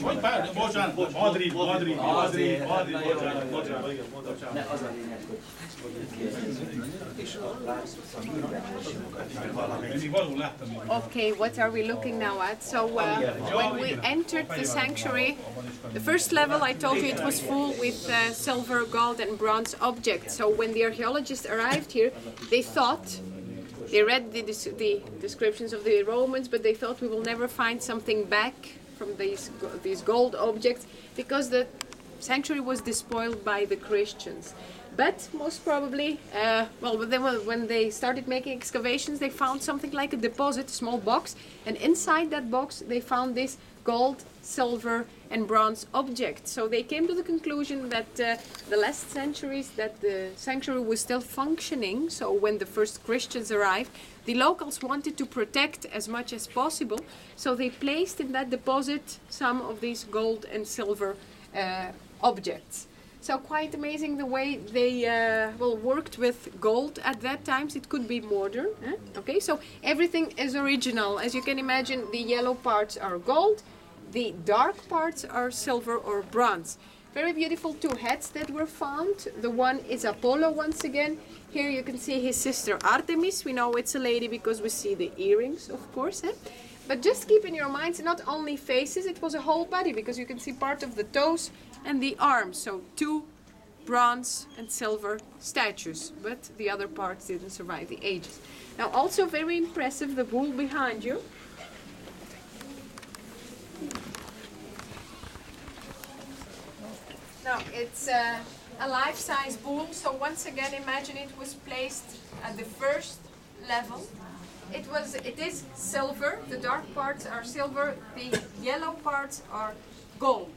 Hogy pár? Bocsánat, Madrid. Ne, az a lényeg, hogy Okay, what are we looking now at? So when we entered the sanctuary, the first level I told you it was full with silver, gold and bronze objects. So when the archaeologists arrived here, they read the descriptions of the Romans, but they thought we will never find something back from these gold objects because the sanctuary was despoiled by the Christians. But most probably, when they started making excavations, they found something like a deposit, a small box, and inside that box they found this gold, silver and bronze object. So they came to the conclusion that the last centuries that the sanctuary was still functioning, so when the first Christians arrived, the locals wanted to protect as much as possible, so they placed in that deposit some of these gold and silver objects. So quite amazing the way they worked with gold at that time. It could be modern. Okay, so everything is original. As you can imagine, the yellow parts are gold, the dark parts are silver or bronze. Very beautiful two heads that were found. The one is Apollo once again. Here you can see his sister Artemis. We know it's a lady because we see the earrings, of course. But just keep in your minds, not only faces, it was a whole body because you can see part of the toes and the arms. So two bronze and silver statues, but the other parts didn't survive the ages. Now also very impressive, the bull behind you. Now it's a life-size bull, so once again imagine it was placed at the first level. It is silver, the dark parts are silver, the yellow parts are gold.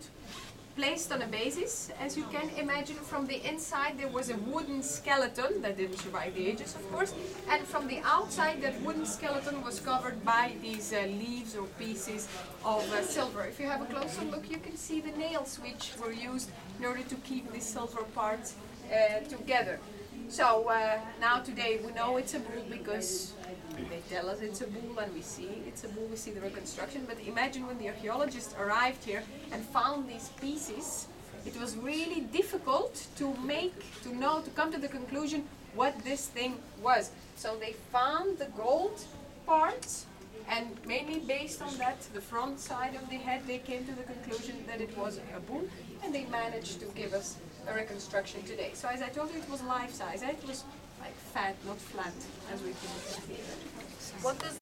Placed on a basis, as you can imagine, from the inside there was a wooden skeleton that didn't survive the ages, of course, and from the outside that wooden skeleton was covered by these leaves or pieces of silver. If you have a closer look, you can see the nails which were used in order to keep the silver parts together. So now today we know it's a bull because they tell us it's a bull and we see it's a bull, we see the reconstruction. But imagine when the archaeologists arrived here and found these pieces, it was really difficult to come to the conclusion what this thing was. So they found the gold parts, and mainly based on that, the front side of the head, they came to the conclusion that it was a bull, and they managed to give us a reconstruction today. So as I told you, it was life-size. It was like fat, not flat, as we can see. What does